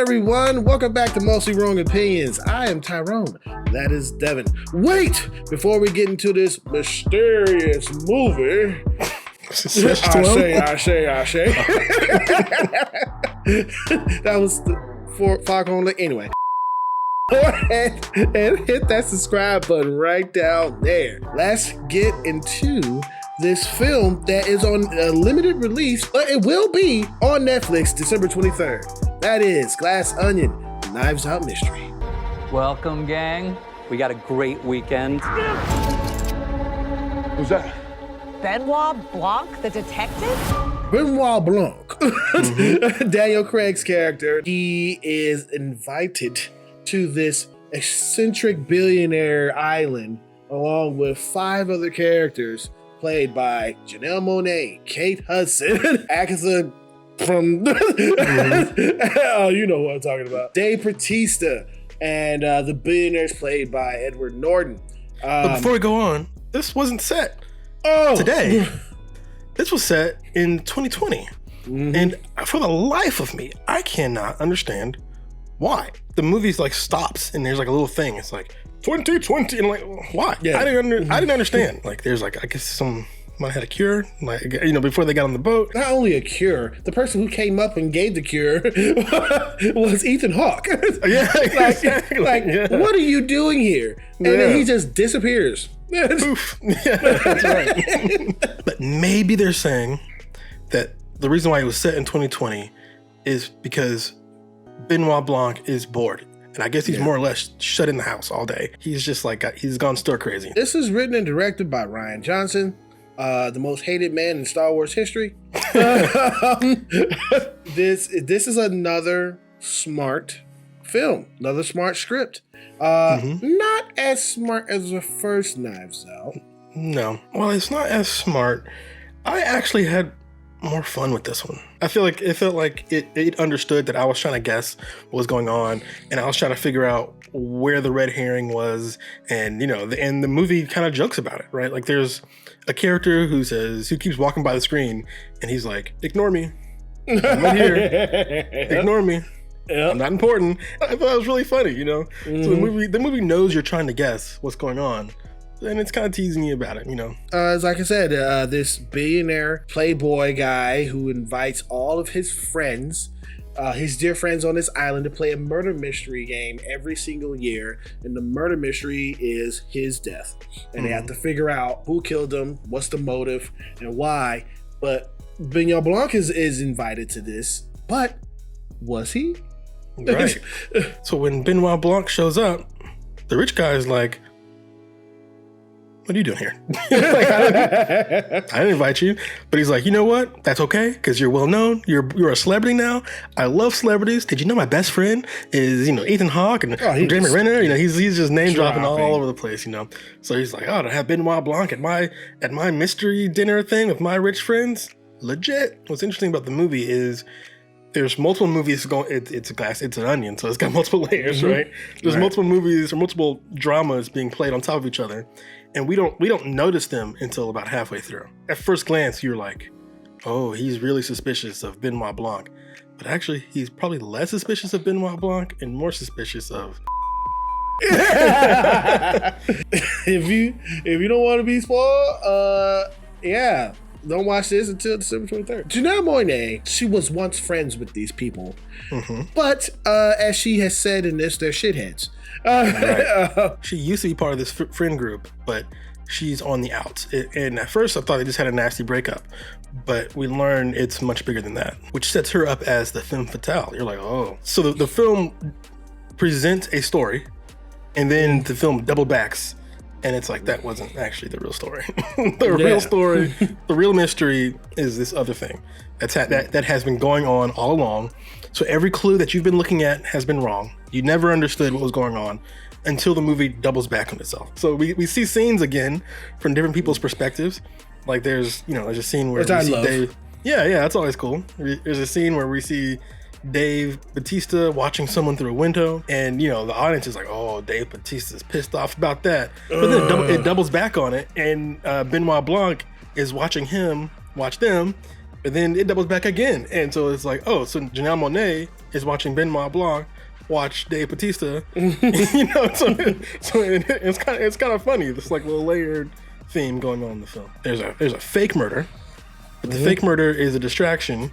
everyone. Welcome back to Mostly Wrong Opinions. I am Tyrone. That is Devin. Wait! Before we get into this mysterious movie... I say. That was for Foghorn Lake. Anyway. Go ahead and hit that subscribe button right down there. Let's get into this film that is on a limited release, but it will be on Netflix December 23rd. That is Glass Onion, Knives Out Mystery. Welcome, gang. We got a great weekend. Who's that? Benoit Blanc, the detective? Benoit Blanc, Daniel Craig's character, he is invited to this eccentric billionaire island along with 5 other characters played by Janelle Monáe, Kate Hudson, Agatha from oh, you know what I'm talking about, Dave Bautista, and the billionaires played by Edward Norton. But before we go on, this wasn't set today. This was set in 2020. And for the life of me, I cannot understand why. The movie's like stops and there's like a little thing. It's like 2020 and I'm like, why? Yeah. I didn't understand. Like there's like, I guess someone had a cure, like, you know, before they got on the boat. Not only a cure, the person who came up and gave the cure was Ethan Hawke. Yeah, exactly. What are you doing here? And then he just disappears. Oof. Yeah, that's right. But maybe they're saying that the reason why it was set in 2020 is because Benoit Blanc is bored. And I guess he's more or less shut in the house all day. He's just like, he's gone stir crazy. This is written and directed by Rian Johnson, the most hated man in Star Wars history. This is another smart film, another smart script. Not as smart as the first Knives Out. No. Well, it's not as smart. I actually had more fun with this one. I feel like it felt like it understood that I was trying to guess what was going on, and I was trying to figure out where the red herring was, and you know, and the movie kind of jokes about it, right? Like there's a character who keeps walking by the screen, and he's like, "Ignore me, I'm right here. Ignore me. Yep. I'm not important." I thought it was really funny, you know. So the movie knows you're trying to guess what's going on. And it's kind of teasing you about it, you know. As like I said, this billionaire playboy guy who invites all of his friends, his dear friends on this island to play a murder mystery game every single year. And the murder mystery is his death. And they have to figure out who killed him, what's the motive, and why. But Benoit Blanc is invited to this. But was he? Right. So when Benoit Blanc shows up, the rich guy is like, "What are you doing here?" Like, I didn't invite you. But he's like, "You know what? That's okay, because you're well known. You're a celebrity now. I love celebrities. Did you know my best friend is, you know, Ethan Hawke and Jeremy Renner?" You know, he's just name dropping all over the place, you know. So he's like, "Oh, to have Benoit Blanc at my mystery dinner thing with my rich friends, legit." What's interesting about the movie is there's multiple movies going. It's an onion, so it's got multiple layers, right? There's multiple movies or multiple dramas being played on top of each other. And we don't notice them until about halfway through. At first glance, you're like, "Oh, he's really suspicious of Benoit Blanc." But actually, he's probably less suspicious of Benoit Blanc and more suspicious of... If you don't want to be spoiled, don't watch this until December 23rd. Janelle Monáe, she was once friends with these people. But as she has said in this, they're shitheads. Right. She used to be part of this friend group, but she's on the outs. And at first I thought they just had a nasty breakup, but we learn it's much bigger than that, which sets her up as the femme fatale. You're like, oh. So the film presents a story, and then the film double backs, and it's like, that wasn't actually the real story. Real story, the real mystery is this other thing that has been going on all along. So every clue that you've been looking at has been wrong. You never understood what was going on until the movie doubles back on itself. So we see scenes again from different people's perspectives. Like there's a scene where we see Dave. Yeah, that's always cool. There's a scene where we see Dave Bautista watching someone through a window, and you know the audience is like, "Oh, Dave Bautista's pissed off about that." But then it doubles back on it, and Benoit Blanc is watching him watch them, But then it doubles back again. And so it's like, oh, so Janelle Monáe is watching Benoit Blanc watch Dave Bautista. You know, so it's kind of funny. This like little layered theme going on in the film. There's a fake murder, but the fake murder is a distraction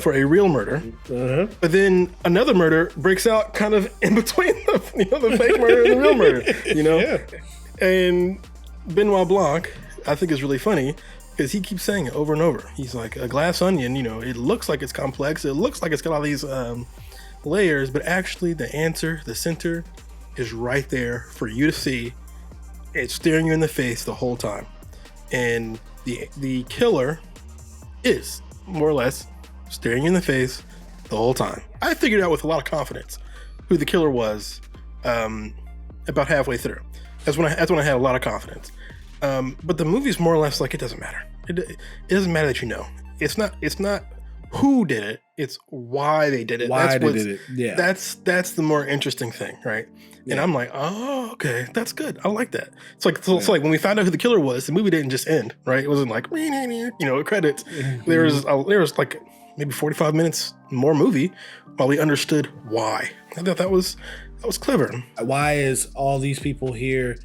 for a real murder. But then another murder breaks out kind of in between the fake murder and the real murder, you know? And Benoit Blanc, I think, is really funny because he keeps saying it over and over. He's like, a glass onion, you know, it looks like it's complex. It looks like it's got all these layers, but actually the answer, the center, is right there for you to see. It's staring you in the face the whole time. And the killer is more or less staring you in the face the whole time. I figured out with a lot of confidence who the killer was about halfway through. That's when I had a lot of confidence. But the movie's more or less like, it doesn't matter. It doesn't matter that you know. It's not who did it. It's why they did it. Why they did it. Yeah. That's the more interesting thing, right? Yeah. And I'm like, oh, okay, that's good. I like that. It's like when we found out who the killer was, the movie didn't just end, right? It wasn't like, you know, credits. There was like maybe 45 minutes more movie while we understood why. I thought that was clever. Why is all these people here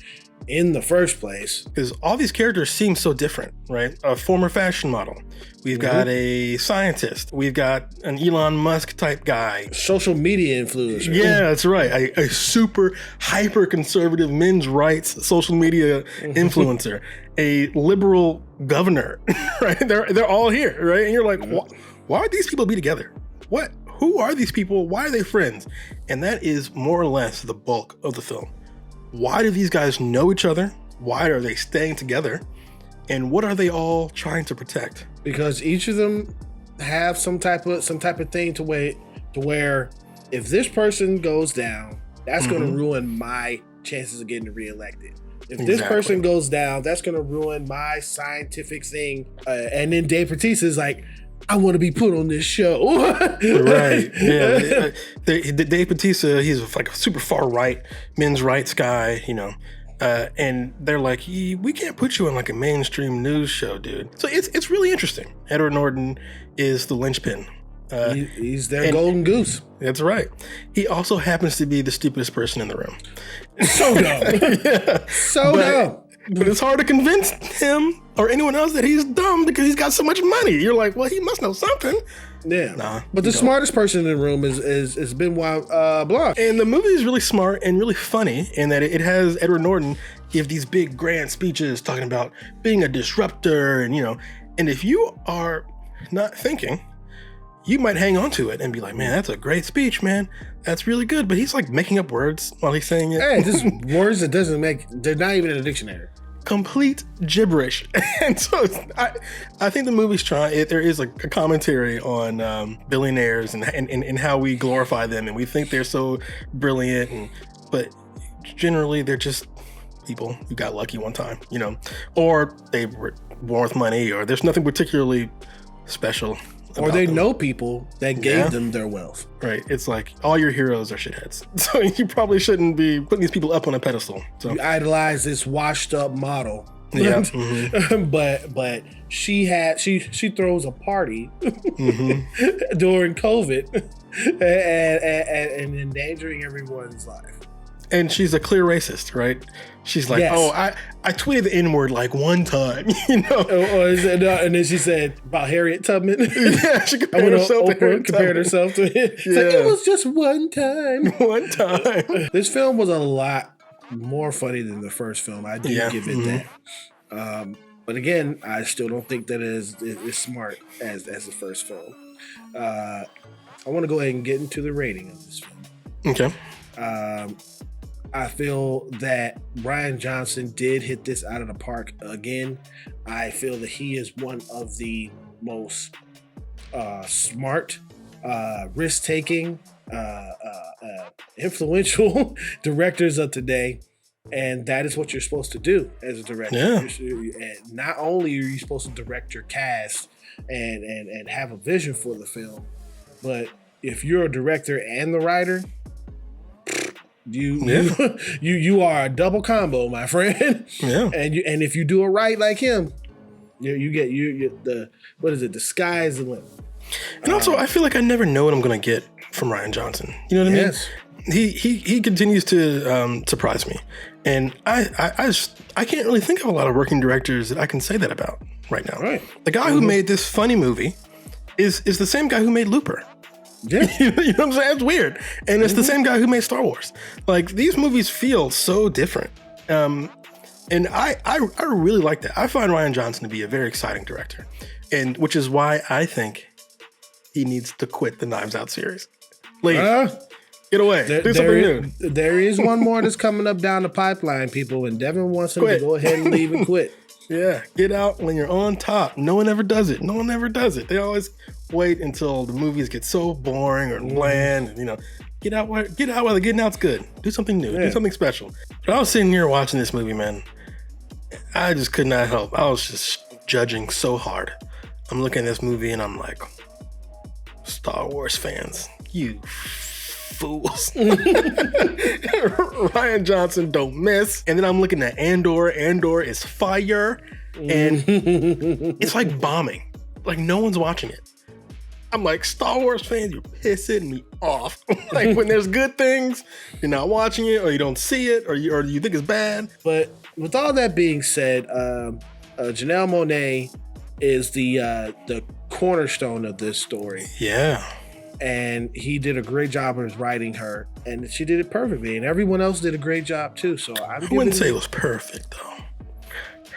in the first place? Because all these characters seem so different, right? A former fashion model. We've got a scientist. We've got an Elon Musk type guy. Social media influencer. Yeah, that's right. A super hyper conservative men's rights social media influencer. A liberal governor, right? They're all here, right? And you're like, why would these people be together? What? Who are these people? Why are they friends? And that is more or less the bulk of the film. Why do these guys know each other? Why are they staying together? And what are they all trying to protect? Because each of them have some type of thing to where if this person goes down, that's going to ruin my chances of getting reelected. If this person goes down, that's going to ruin my scientific thing. And then Dave Bautista is like, I want to be put on this show. Right. Yeah. Dave Bautista, he's like a super far right men's rights guy, you know. And they're like, we can't put you on like a mainstream news show, dude. So it's really interesting. Edward Norton is the linchpin. He's their golden goose. That's right. He also happens to be the stupidest person in the room. So dumb. Dumb. But it's hard to convince him or anyone else that he's dumb because he's got so much money. You're like, well, he must know something. Yeah. Nah, but the smartest person in the room is Benoit Blanc. And the movie is really smart and really funny in that it has Edward Norton give these big grand speeches talking about being a disruptor and, you know, and if you are not thinking, you might hang on to it and be like, man, that's a great speech, man. That's really good. But he's like making up words while he's saying it. Hey, just words that they're not even in a dictionary. Complete gibberish. And so I think the movie's there is like a commentary on billionaires and how we glorify them and we think they're so brilliant, but generally they're just people who got lucky one time, you know, or they were born with money, or there's nothing particularly special. Or they know people that gave them their wealth. Right. It's like all your heroes are shitheads. So you probably shouldn't be putting these people up on a pedestal. So you idolize this washed up model. Yeah. But she throws a party during COVID and endangering everyone's life. And she's a clear racist, right? She's like, oh, I tweeted the N-word like one time, you know? And then she said about Harriet Tubman. Yeah, she compared herself to him. It's like, it was just one time. One time. This film was a lot more funny than the first film. I do give it that. But again, I still don't think that is smart as the first film. I want to go ahead and get into the rating of this film. Okay. I feel that Rian Johnson did hit this out of the park again. I feel that he is one of the most smart, risk-taking, influential directors of today. And that is what you're supposed to do as a director. Yeah. Not only are you supposed to direct your cast and have a vision for the film, but if you're a director and the writer, you are a double combo, my friend. Yeah. And if you do it right like him, You get the, what is it? The sky's the limit. And also, I feel like I never know what I'm going to get from Rian Johnson. You know what I mean? Yes. He continues to surprise me, and I can't really think of a lot of working directors that I can say that about right now. Right. The guy who made this funny movie is the same guy who made Looper. Yeah. You know what I'm saying? It's weird, and it's the same guy who made Star Wars. Like, these movies feel so different, and I really like that. I find Rian Johnson to be a very exciting director, and which is why I think he needs to quit the Knives Out series. Leave. Get away. Do something new. There is one more that's coming up down the pipeline, people, and Devin wants him to go ahead and leave and quit. Yeah, get out when you're on top. No one ever does it. No one ever does it. They always wait until the movies get so boring or bland. And, you know, get out while the getting out's good. Do something new. Do something special. But I was sitting here watching this movie, man. I just could not help. I was just judging so hard. I'm looking at this movie and I'm like, Star Wars fans, you fools. Rian Johnson don't miss. And then I'm looking at Andor. Andor is fire. And it's like bombing. Like, no one's watching it. I'm like, Star Wars fans, you're pissing me off. Like, when there's good things, you're not watching it, or you don't see it, or you think it's bad. But with all that being said, Janelle Monáe is the cornerstone of this story. Yeah. And he did a great job of writing her, and she did it perfectly. And everyone else did a great job too. So I wouldn't say it was perfect though.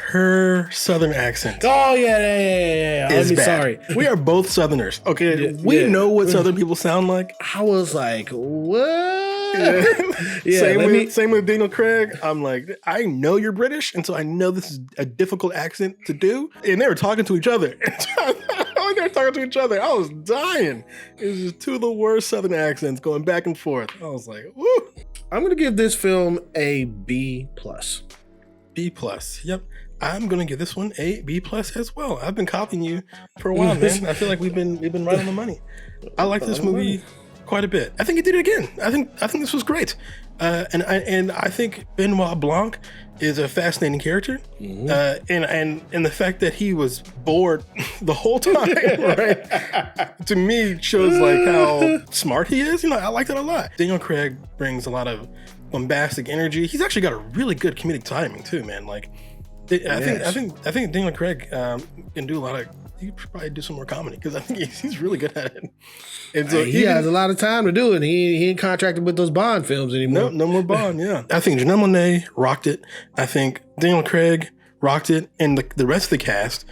Her Southern accent. Oh yeah. Is bad. Sorry. We are both Southerners. Okay, we know what Southern people sound like. I was like, what? Same with Daniel Craig. I'm like, I know you're British, and so I know this is a difficult accent to do. And they were talking to each other. They were talking to each other. I was dying. It was just two of the worst Southern accents going back and forth. I was like, woo. I'm gonna give this film a B+. B+. Yep. I'm gonna give this one a B+ as well. I've been copying you for a while, man. I feel like we've been right on the money. I like this movie quite a bit. I think he did it again. I think this was great. And I think Benoit Blanc is a fascinating character. And the fact that he was bored the whole time, right? To me shows like how smart he is. You know, I like that a lot. Daniel Craig brings a lot of bombastic energy. He's actually got a really good comedic timing too, man. Like, I think Daniel Craig can do a lot of. He could probably do some more comedy because I think he's really good at it. And so he has a lot of time to do it. He ain't contracted with those Bond films anymore. No more Bond. Yeah, I think Janelle Monáe rocked it. I think Daniel Craig rocked it, and the rest of the cast,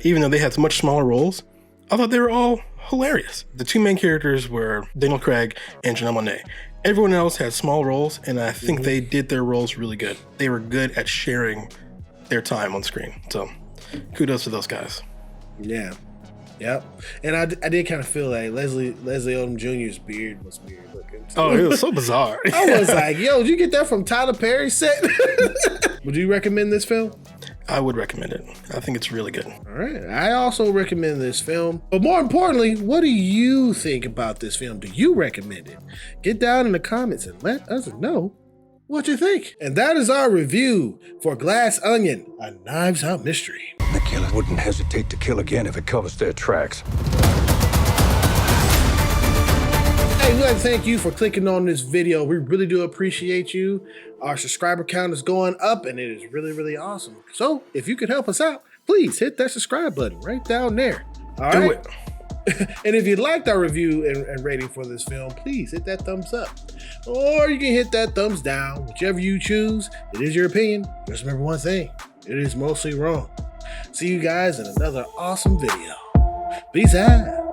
even though they had much smaller roles, I thought they were all hilarious. The two main characters were Daniel Craig and Janelle Monáe. Everyone else had small roles, and I think they did their roles really good. They were good at sharing their time on screen. So kudos to those guys. Yeah. Yep. And I did kind of feel like Leslie Odom Jr.'s beard was weird looking too. Oh, it was so bizarre. I was like, yo, did you get that from Tyler Perry's set? Would you recommend this film? I would recommend it. I think it's really good. All right. I also recommend this film. But more importantly, what do you think about this film? Do you recommend it? Get down in the comments and let us know what you think. And that is our review for Glass Onion, a Knives Out mystery. The killer wouldn't hesitate to kill again if it covers their tracks. Hey, we'd like to thank you for clicking on this video. We really do appreciate you. Our subscriber count is going up and it is really, really awesome. So if you could help us out, please hit that subscribe button right down there. All right. Do it. And if you liked our review and rating for this film, please hit that thumbs up. Or you can hit that thumbs down, whichever you choose. It is your opinion. Just remember one thing, it is mostly wrong. See you guys in another awesome video. Peace out.